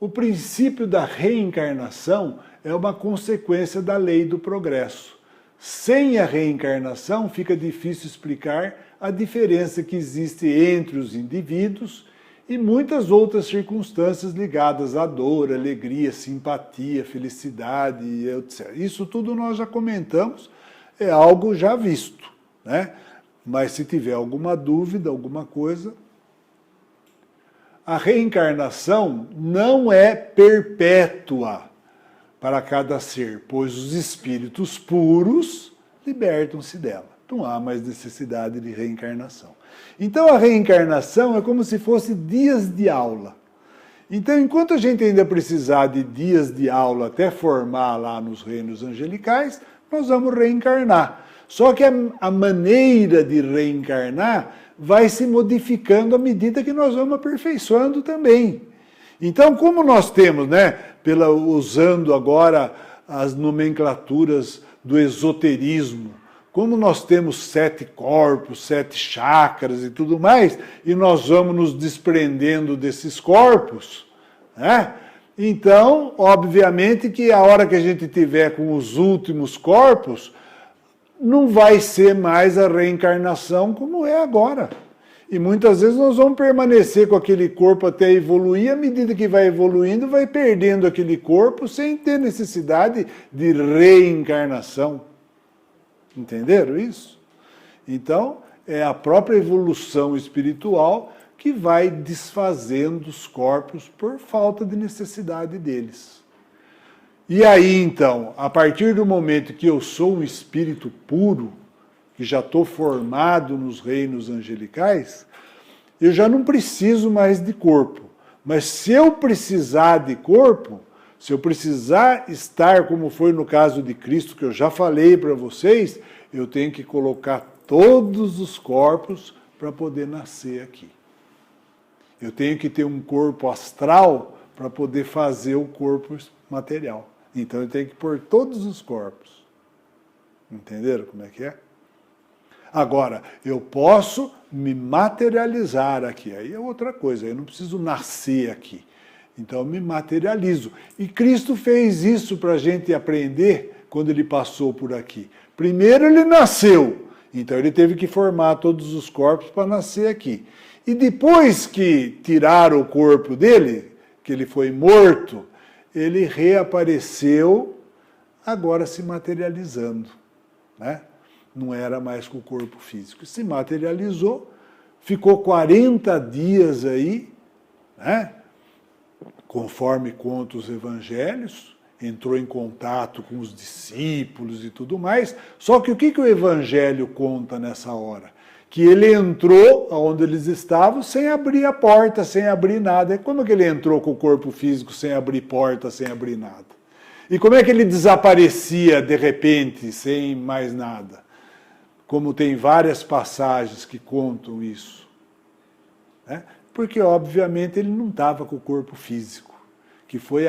O princípio da reencarnação é uma consequência da lei do progresso. Sem a reencarnação, fica difícil explicar a diferença que existe entre os indivíduos e muitas outras circunstâncias ligadas à dor, alegria, simpatia, felicidade, etc. Isso tudo nós já comentamos, é algo já visto, né? Mas se tiver alguma dúvida, alguma coisa, a reencarnação não é perpétua para cada ser, pois os espíritos puros libertam-se dela. Não há mais necessidade de reencarnação. Então a reencarnação é como se fosse dias de aula. Então, enquanto a gente ainda precisar de dias de aula até formar lá nos reinos angelicais, nós vamos reencarnar. Só que a maneira de reencarnar vai se modificando à medida que nós vamos aperfeiçoando também. Então, como nós temos, né, usando agora as nomenclaturas do esoterismo, como nós temos 7 corpos, 7 chakras e tudo mais, e nós vamos nos desprendendo desses corpos, né? Então, obviamente que a hora que a gente tiver com os últimos corpos, não vai ser mais a reencarnação como é agora. E muitas vezes nós vamos permanecer com aquele corpo até evoluir, à medida que vai evoluindo, vai perdendo aquele corpo sem ter necessidade de reencarnação. Entenderam isso? Então, é a própria evolução espiritual que vai desfazendo os corpos por falta de necessidade deles. E aí, então, a partir do momento que eu sou um espírito puro, que já estou formado nos reinos angelicais, eu já não preciso mais de corpo. Mas se eu precisar de corpo, se eu precisar estar, como foi no caso de Cristo, que eu já falei para vocês, eu tenho que colocar todos os corpos para poder nascer aqui. Eu tenho que ter um corpo astral para poder fazer o corpo material. Então eu tenho que pôr todos os corpos. Entenderam como é que é? Agora, eu posso me materializar aqui. Aí é outra coisa, eu não preciso nascer aqui. Então eu me materializo. E Cristo fez isso para a gente aprender quando ele passou por aqui. Primeiro ele nasceu, então ele teve que formar todos os corpos para nascer aqui. E depois que tiraram o corpo dele, que ele foi morto, ele reapareceu, agora se materializando, né? Não era mais com o corpo físico. Se materializou, ficou 40 dias aí, né? Conforme contam os evangelhos, entrou em contato com os discípulos e tudo mais. Só que o que o evangelho conta nessa hora? Que ele entrou onde eles estavam sem abrir a porta, sem abrir nada. E como que ele entrou com o corpo físico sem abrir porta, sem abrir nada? E como é que ele desaparecia de repente, sem mais nada? Como tem várias passagens que contam isso, né? Porque, obviamente, ele não estava com o corpo físico, que foi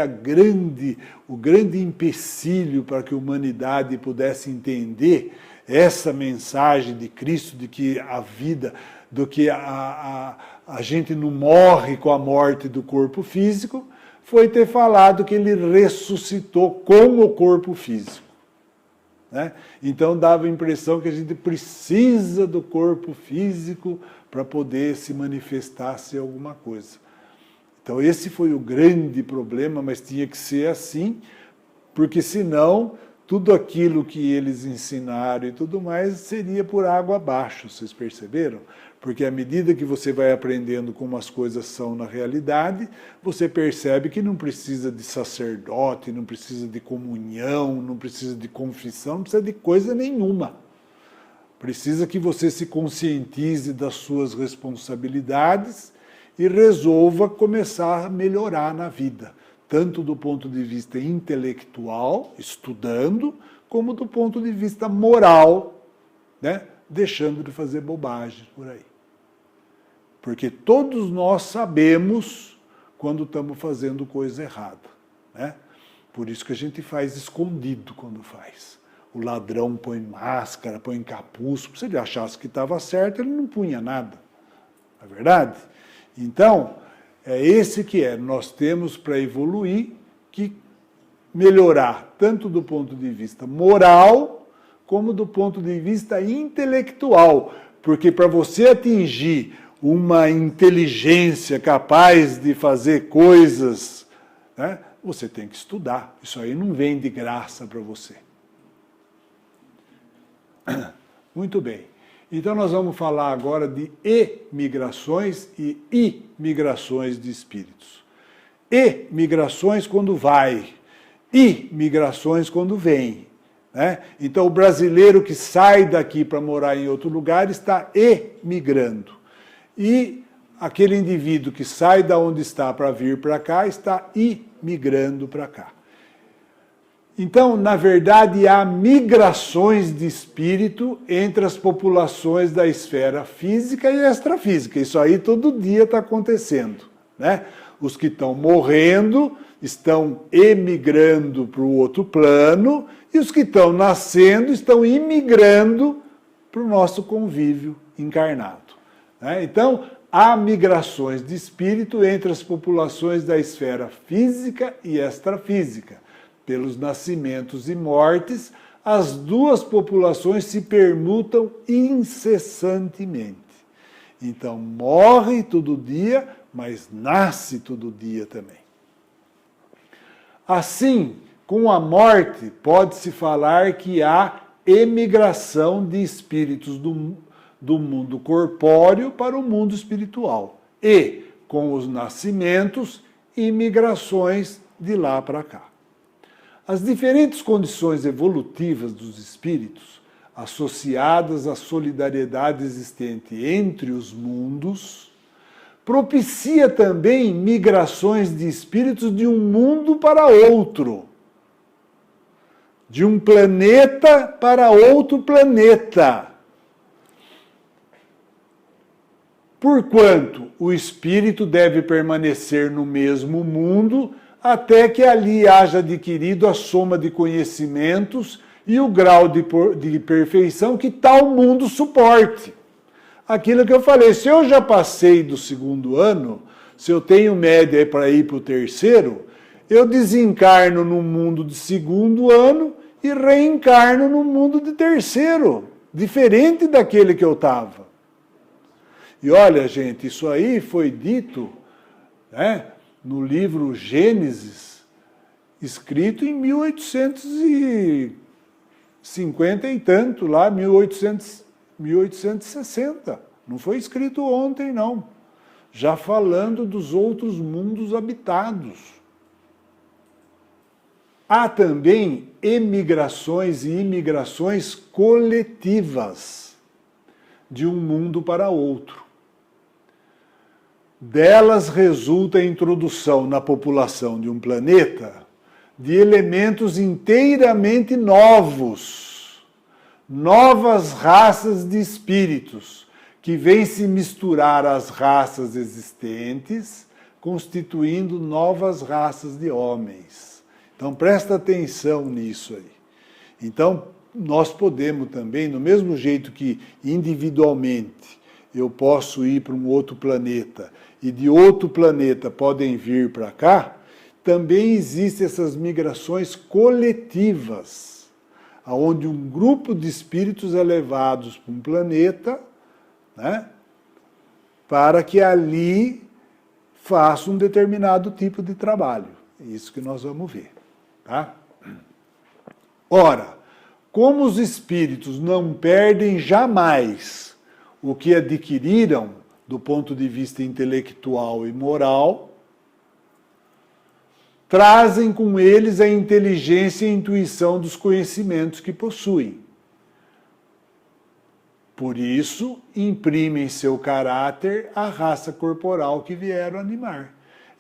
o grande empecilho para que a humanidade pudesse entender essa mensagem de Cristo, de que a vida, do que a gente não morre com a morte do corpo físico, foi ter falado que ele ressuscitou com o corpo físico. Né? Então dava a impressão que a gente precisa do corpo físico para poder se manifestar, ser alguma coisa. Então esse foi o grande problema, mas tinha que ser assim, porque senão tudo aquilo que eles ensinaram e tudo mais seria por água abaixo, vocês perceberam? Porque à medida que você vai aprendendo como as coisas são na realidade, você percebe que não precisa de sacerdote, não precisa de comunhão, não precisa de confissão, não precisa de coisa nenhuma. Precisa que você se conscientize das suas responsabilidades e resolva começar a melhorar na vida, tanto do ponto de vista intelectual, estudando, como do ponto de vista moral, né? Deixando de fazer bobagem por aí. Porque todos nós sabemos quando estamos fazendo coisa errada, né? Por isso que a gente faz escondido quando faz. O ladrão põe máscara, põe capuz, se ele achasse que estava certo, ele não punha nada. Não é verdade? Então, É esse que é. Nós temos para evoluir que melhorar, tanto do ponto de vista moral, como do ponto de vista intelectual. Porque para você atingir uma inteligência capaz de fazer coisas, né, você tem que estudar. Isso aí não vem de graça para você. Muito bem. Então nós vamos falar agora de emigrações e imigrações de espíritos. Emigrações quando vai, imigrações quando vem. Né? Então o brasileiro que sai daqui para morar em outro lugar está emigrando. E aquele indivíduo que sai da onde está para vir para cá está imigrando para cá. Então, na verdade, há migrações de espírito entre as populações da esfera física e extrafísica. Isso aí todo dia está acontecendo. Né? Os que estão morrendo estão emigrando para o outro plano e os que estão nascendo estão imigrando para o nosso convívio encarnado. Né? Então, há migrações de espírito entre as populações da esfera física e extrafísica. Pelos nascimentos e mortes, as duas populações se permutam incessantemente. Então, morre todo dia, mas nasce todo dia também. Assim, com a morte, pode-se falar que há emigração de espíritos do mundo corpóreo para o mundo espiritual. E, com os nascimentos, imigrações de lá para cá. As diferentes condições evolutivas dos espíritos, associadas à solidariedade existente entre os mundos, propicia também migrações de espíritos de um mundo para outro, de um planeta para outro planeta. Porquanto o espírito deve permanecer no mesmo mundo até que ali haja adquirido a soma de conhecimentos e o grau de perfeição que tal mundo suporte. Aquilo que eu falei, se eu já passei do segundo ano, se eu tenho média para ir para o terceiro, eu desencarno no mundo de segundo ano e reencarno no mundo de terceiro, diferente daquele que eu estava. E olha, gente, isso aí foi dito, né, no livro Gênesis, escrito em 1850 e tanto, lá, 1860. Não foi escrito ontem, não. Já falando dos outros mundos habitados. Há também emigrações e imigrações coletivas de um mundo para outro. Delas resulta a introdução na população de um planeta de elementos inteiramente novos, novas raças de espíritos, que vêm se misturar às raças existentes, constituindo novas raças de homens. Então presta atenção nisso aí. Então nós podemos também, do mesmo jeito que individualmente eu posso ir para um outro planeta e de outro planeta podem vir para cá, também existem essas migrações coletivas, onde um grupo de espíritos é levados para um planeta, né, para que ali faça um determinado tipo de trabalho. É isso que nós vamos ver. Tá? Ora, como os espíritos não perdem jamais o que adquiriram do ponto de vista intelectual e moral, trazem com eles a inteligência e a intuição dos conhecimentos que possuem. Por isso, imprimem seu caráter à raça corporal que vieram animar.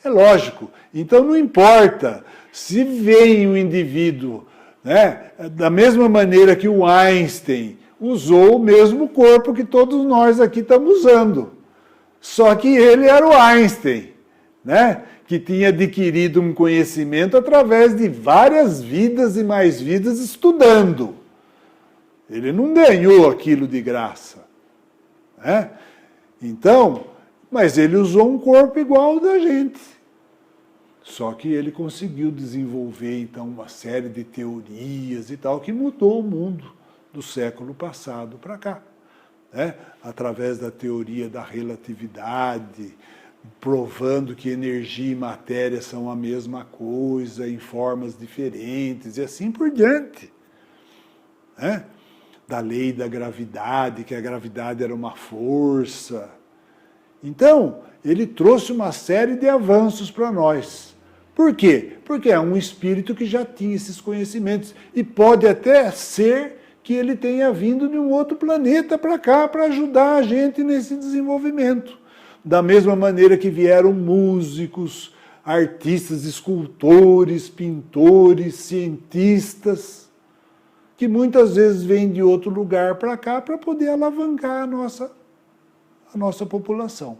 É lógico. Então não importa se vem um indivíduo, né, da mesma maneira que o Einstein usou o mesmo corpo que todos nós aqui estamos usando. Só que ele era o Einstein, né, que tinha adquirido um conhecimento através de várias vidas e mais vidas estudando. Ele não ganhou aquilo de graça. Né? Então, Mas ele usou um corpo igual ao da gente. Só que ele conseguiu desenvolver, então, uma série de teorias e tal, que mudou o mundo do século passado para cá. Né? Através da teoria da relatividade, provando que energia e matéria são a mesma coisa, em formas diferentes, e assim por diante. Né? Da lei da gravidade, que a gravidade era uma força. Então, ele trouxe uma série de avanços para nós. Por quê? Porque é um espírito que já tinha esses conhecimentos. E pode até ser que ele tenha vindo de um outro planeta para cá para ajudar a gente nesse desenvolvimento. Da mesma maneira que vieram músicos, artistas, escultores, pintores, cientistas, que muitas vezes vêm de outro lugar para cá para poder alavancar a nossa população,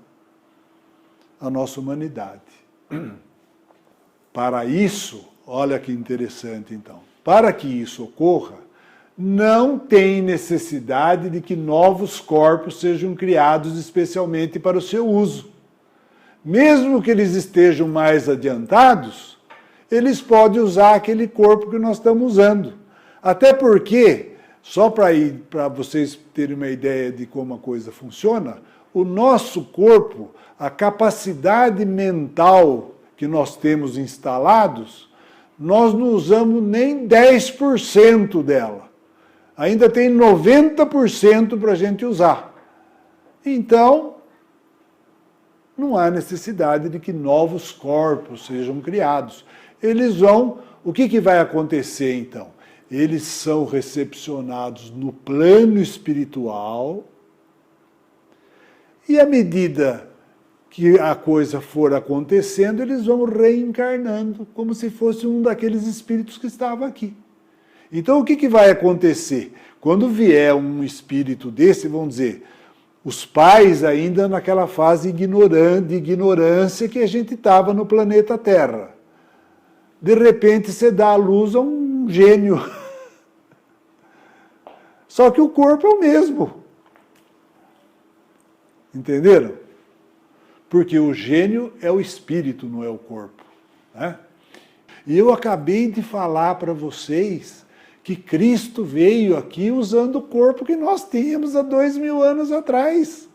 a nossa humanidade. Para isso, olha que interessante então, para que isso ocorra, não tem necessidade de que novos corpos sejam criados especialmente para o seu uso. Mesmo que eles estejam mais adiantados, eles podem usar aquele corpo que nós estamos usando. Até porque, só para vocês terem uma ideia de como a coisa funciona, o nosso corpo, a capacidade mental que nós temos instalados, nós não usamos nem 10% dela. Ainda tem 90% para a gente usar. Então, não há necessidade de que novos corpos sejam criados. Eles vão... O que vai acontecer, então? Eles são recepcionados no plano espiritual e, à medida que a coisa for acontecendo, eles vão reencarnando, como se fosse um daqueles espíritos que estava aqui. Então, o que vai acontecer? Quando vier um espírito desse, vão dizer, os pais ainda naquela fase de ignorância que a gente estava no planeta Terra. De repente, você dá à luz a um gênio. Só que o corpo é o mesmo. Entenderam? Porque o gênio é o espírito, não é o corpo. Né? E eu acabei de falar para vocês que Cristo veio aqui usando o corpo que nós tínhamos há 2000 anos atrás.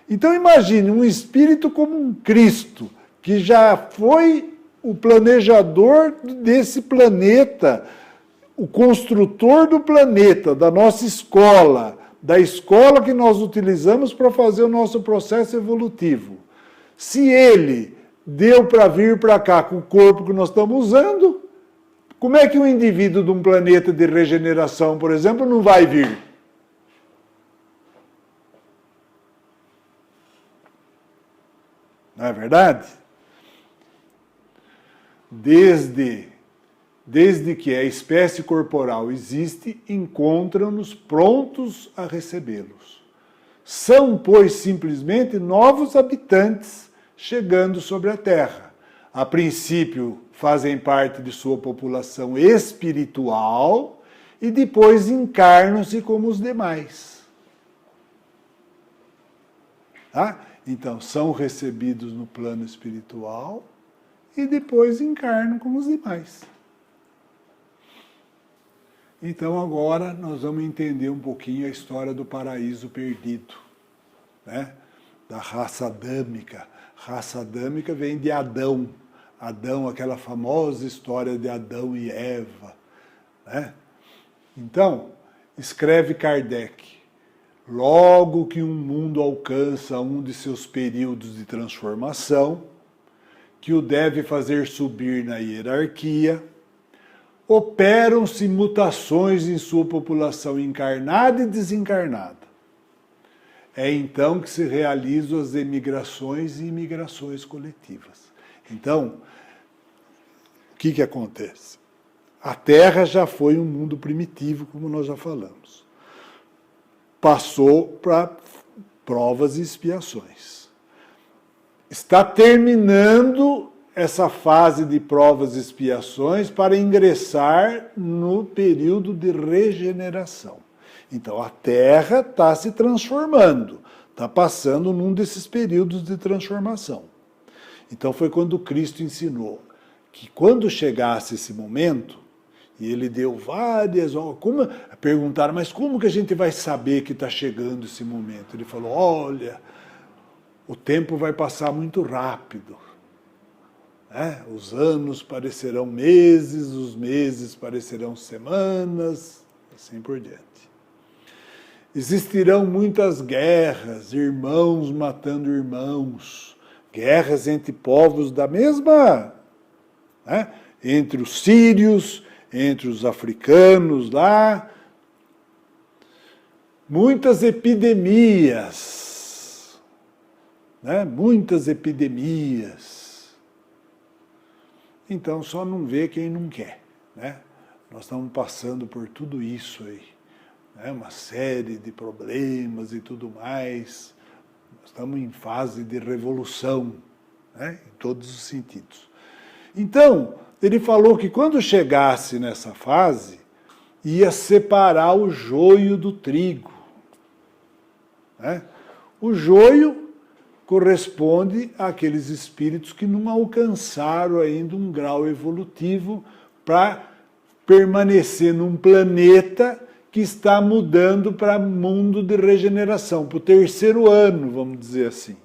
Então imagine um espírito como um Cristo, que já foi o planejador desse planeta, o construtor do planeta, da nossa escola, da escola que nós utilizamos para fazer o nosso processo evolutivo. Se ele deu para vir para cá com o corpo que nós estamos usando, como é que um indivíduo de um planeta de regeneração, por exemplo, não vai vir? Não é verdade? Desde que a espécie corporal existe, encontram-nos prontos a recebê-los. São, pois, simplesmente novos habitantes chegando sobre a Terra. A princípio, fazem parte de sua população espiritual e depois encarnam-se como os demais. Tá? Então, são recebidos no plano espiritual e depois encarnam como os demais. Então, agora nós vamos entender um pouquinho a história do paraíso perdido, né? Da raça adâmica. Raça adâmica vem de Adão. Adão, aquela famosa história de Adão e Eva. Né? Então, escreve Kardec, logo que um mundo alcança um de seus períodos de transformação, que o deve fazer subir na hierarquia, operam-se mutações em sua população encarnada e desencarnada. É então que se realizam as emigrações e imigrações coletivas. Então, o que acontece? A Terra já foi um mundo primitivo, como nós já falamos. Passou para provas e expiações. Está terminando essa fase de provas e expiações para ingressar no período de regeneração. Então, a Terra está se transformando, Está passando num desses períodos de transformação. Então foi quando Cristo ensinou que quando chegasse esse momento, e ele deu várias... perguntaram, mas como que a gente vai saber que está chegando esse momento? Ele falou, olha, o tempo vai passar muito rápido. Os anos parecerão meses, os meses parecerão semanas, assim por diante. Existirão muitas guerras, irmãos matando irmãos, guerras entre povos da mesma... entre os sírios, entre os africanos lá, muitas epidemias, muitas epidemias. Então, só não vê quem não quer. Nós estamos passando por tudo isso aí. Uma série de problemas e tudo mais. Nós estamos em fase de revolução, em todos os sentidos. Então, ele falou que quando chegasse nessa fase, ia separar o joio do trigo. O joio corresponde àqueles espíritos que não alcançaram ainda um grau evolutivo para permanecer num planeta que está mudando para mundo de regeneração, para o 3º ano, vamos dizer assim.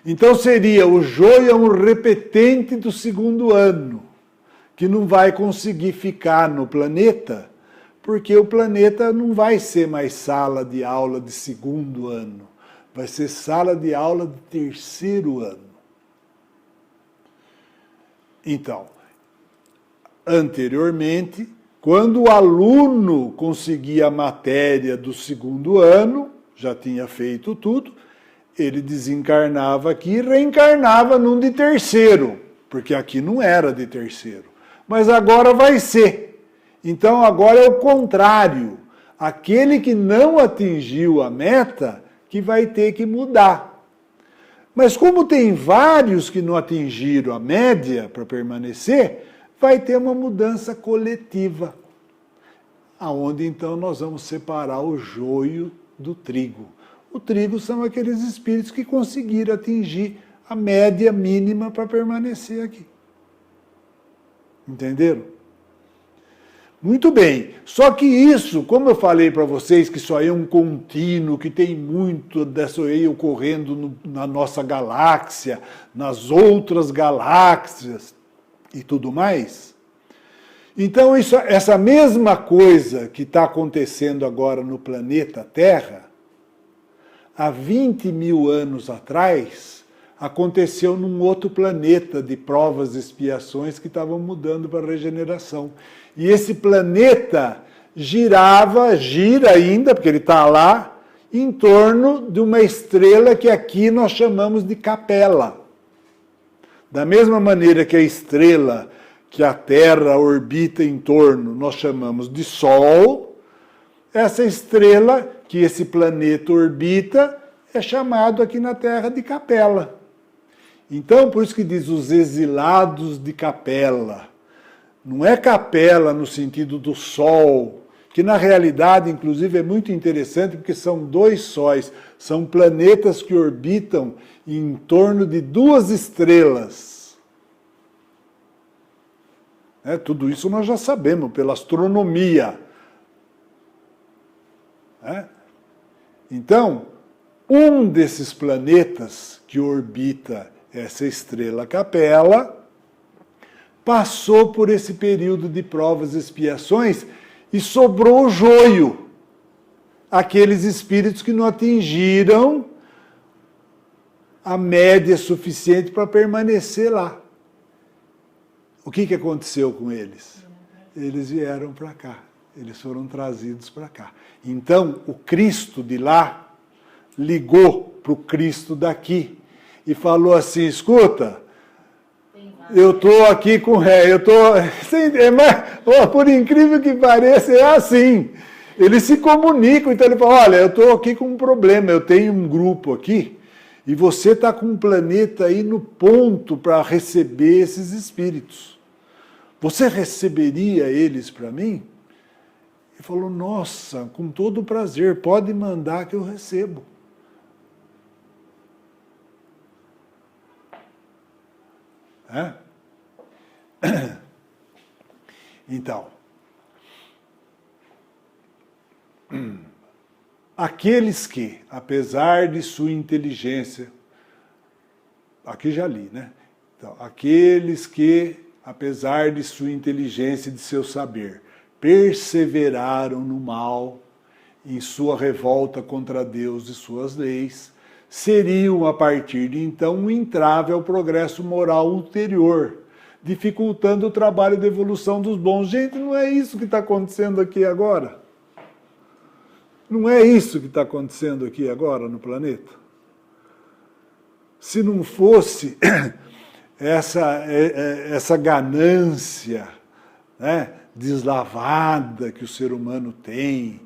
Então seria, o joio é um repetente do 2º ano, que não vai conseguir ficar no planeta, porque o planeta não vai ser mais sala de aula de 2º ano, vai ser sala de aula de 3º ano. Então, anteriormente, quando o aluno conseguia a matéria do 2º ano, já tinha feito tudo, ele desencarnava aqui e reencarnava num de 3º, porque aqui não era de 3º. Mas agora vai ser. Então agora é o contrário. Aquele que não atingiu a meta, que vai ter que mudar. Mas como tem vários que não atingiram a média para permanecer, vai ter uma mudança coletiva, aonde então nós vamos separar o joio do trigo. O trigo são aqueles espíritos que conseguiram atingir a média mínima para permanecer aqui. Entenderam? Muito bem, só que isso, como eu falei para vocês, que isso aí é um contínuo, que tem muito dessa aí ocorrendo na nossa galáxia, nas outras galáxias e tudo mais. Então, essa mesma coisa que está acontecendo agora no planeta Terra, há 20 mil anos atrás, aconteceu num outro planeta de provas e expiações que estavam mudando para a regeneração. E esse planeta gira ainda, porque ele está lá, em torno de uma estrela que aqui nós chamamos de Capela. Da mesma maneira que a estrela que a Terra orbita em torno nós chamamos de Sol, essa estrela que esse planeta orbita é chamado aqui na Terra de Capela. Então, por isso que diz os exilados de Capela. Não é Capela no sentido do Sol, que na realidade, inclusive, é muito interessante, porque são 2 sóis, são planetas que orbitam em torno de 2 estrelas. Tudo isso nós já sabemos, pela astronomia. Então, um desses planetas que orbita essa estrela Capela passou por esse período de provas e expiações e sobrou o joio. Aqueles espíritos que não atingiram a média suficiente para permanecer lá. O que aconteceu com eles? Eles vieram para cá. Eles foram trazidos para cá. Então, o Cristo de lá ligou para o Cristo daqui e falou assim, escuta, eu estou aqui com por incrível que pareça, é assim. Eles se comunicam, então ele fala, olha, eu estou aqui com um problema, eu tenho um grupo aqui, e você está com um planeta aí no ponto para receber esses espíritos. Você receberia eles para mim? Ele falou, nossa, com todo prazer, pode mandar que eu recebo. né? Então, aqueles que, apesar de sua inteligência, aqui já li, né? Então, aqueles que, apesar de sua inteligência e de seu saber, perseveraram no mal, em sua revolta contra Deus e suas leis, seriam, a partir de então, um entrave ao progresso moral ulterior, dificultando o trabalho de evolução dos bons. Gente, não é isso que está acontecendo aqui agora? Não é isso que está acontecendo aqui agora no planeta? Se não fosse essa ganância, né, deslavada que o ser humano tem,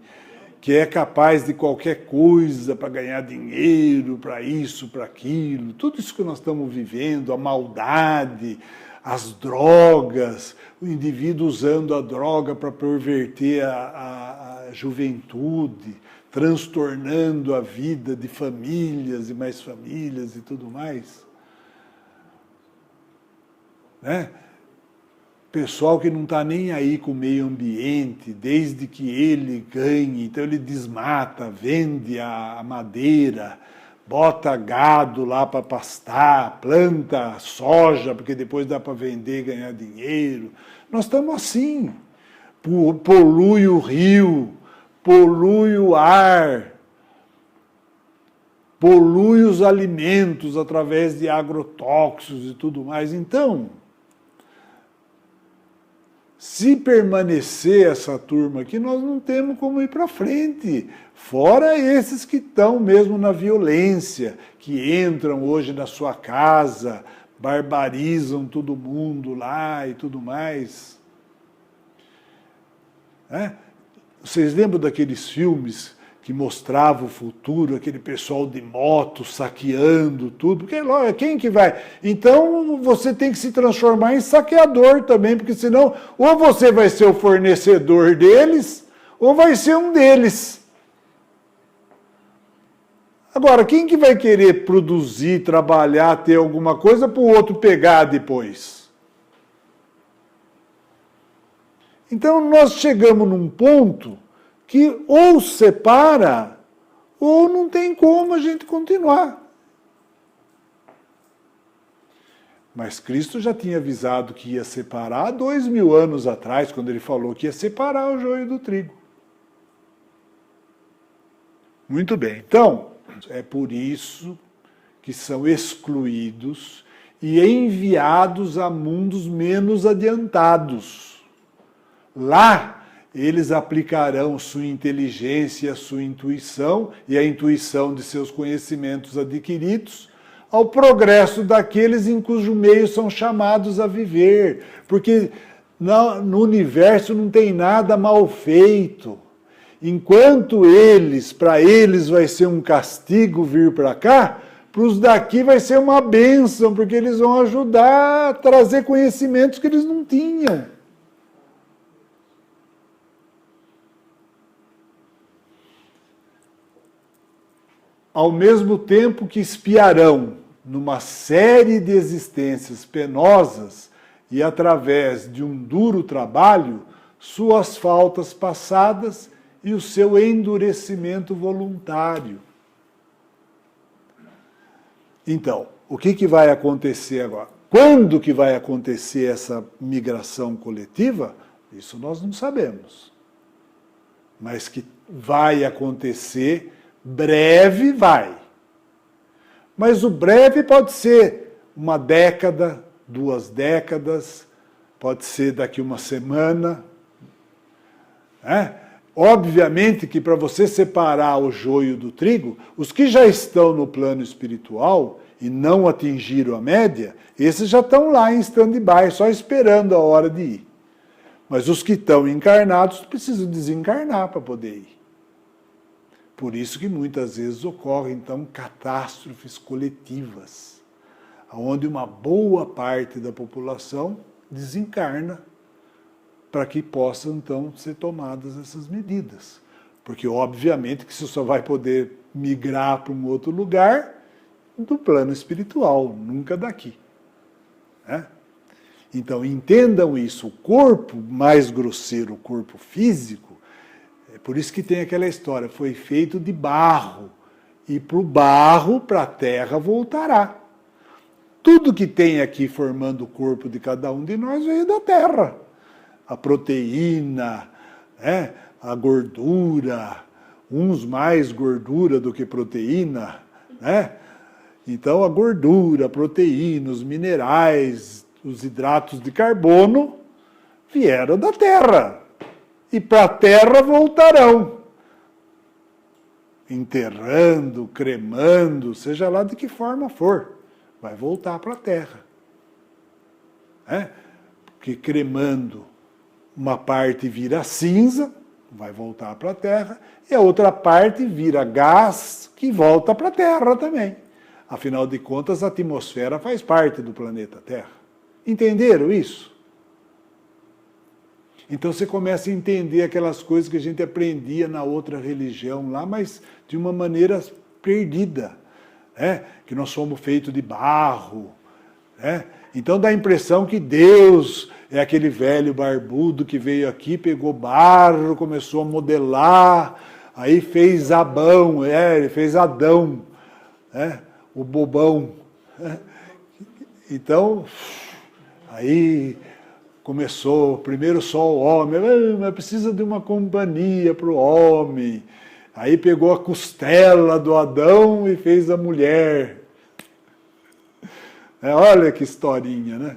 que é capaz de qualquer coisa para ganhar dinheiro, para isso, para aquilo, tudo isso que nós estamos vivendo, a maldade, as drogas, o indivíduo usando a droga para perverter a juventude, transtornando a vida de famílias e mais famílias e tudo mais. Né? Pessoal que não está nem aí com o meio ambiente, desde que ele ganhe, então ele desmata, vende a madeira, bota gado lá para pastar, planta soja, porque depois dá para vender e ganhar dinheiro. Nós estamos assim. Polui o rio, polui o ar, polui os alimentos através de agrotóxicos e tudo mais. Então, se permanecer essa turma aqui, nós não temos como ir para frente. Fora esses que estão mesmo na violência, que entram hoje na sua casa, barbarizam todo mundo lá e tudo mais. Vocês lembram daqueles filmes que mostravam o futuro, aquele pessoal de moto saqueando tudo? Porque quem que vai? Então você tem que se transformar em saqueador também, porque senão ou você vai ser o fornecedor deles, ou vai ser um deles. Agora, quem que vai querer produzir, trabalhar, ter alguma coisa para o outro pegar depois? Então nós chegamos num ponto que ou separa, ou não tem como a gente continuar. Mas Cristo já tinha avisado que ia separar há 2000 anos atrás, quando ele falou que ia separar o joio do trigo. Muito bem, então, é por isso que são excluídos e enviados a mundos menos adiantados. Lá, eles aplicarão sua inteligência, sua intuição e a intuição de seus conhecimentos adquiridos ao progresso daqueles em cujo meio são chamados a viver. Porque no universo não tem nada mal feito. Enquanto para eles vai ser um castigo vir para cá, para os daqui vai ser uma bênção, porque eles vão ajudar a trazer conhecimentos que eles não tinham. Ao mesmo tempo que espiarão numa série de existências penosas e através de um duro trabalho, suas faltas passadas e o seu endurecimento voluntário. Então, o que vai acontecer agora? Quando que vai acontecer essa migração coletiva? Isso nós não sabemos. Mas que vai acontecer, breve vai. Mas o breve pode ser uma década, 2 décadas, pode ser daqui uma semana. Obviamente que para você separar o joio do trigo, os que já estão no plano espiritual e não atingiram a média, esses já estão lá em stand-by, só esperando a hora de ir. Mas os que estão encarnados precisam desencarnar para poder ir. Por isso que muitas vezes ocorrem, então, catástrofes coletivas, onde uma boa parte da população desencarna para que possam, então, ser tomadas essas medidas. Porque, obviamente, que você só vai poder migrar para um outro lugar do plano espiritual, nunca daqui. né? Então, entendam isso. O corpo mais grosseiro, o corpo físico, é por isso que tem aquela história, foi feito de barro. E para o barro, para a terra, voltará. Tudo que tem aqui formando o corpo de cada um de nós veio da terra. A proteína, né? A gordura, uns mais gordura do que proteína, né? Então a gordura, a proteína, os minerais, os hidratos de carbono vieram da terra. E para a terra voltarão. Enterrando, cremando, seja lá de que forma for, vai voltar para a terra. Porque cremando, uma parte vira cinza, vai voltar para a terra, e a outra parte vira gás, que volta para a terra também. Afinal de contas, a atmosfera faz parte do planeta Terra. Entenderam isso? Então você começa a entender aquelas coisas que a gente aprendia na outra religião lá, mas de uma maneira perdida, né? Que nós somos feitos de barro, né? Então dá a impressão que Deus é aquele velho barbudo que veio aqui, pegou barro, começou a modelar, aí fez Abão, ele fez Adão, né? O bobão. Né? Então, aí começou, primeiro só o homem, mas precisa de uma companhia para o homem. Aí pegou a costela do Adão e fez a mulher. Olha que historinha, né?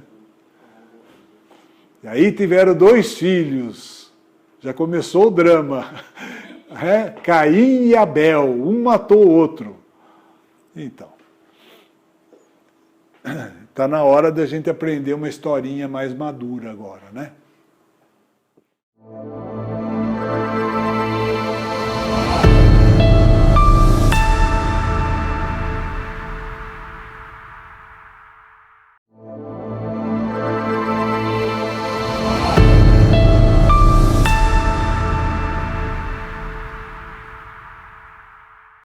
E aí tiveram 2 filhos. Já começou o drama. Caim e Abel, um matou o outro. Então, está na hora da gente aprender uma historinha mais madura agora, né?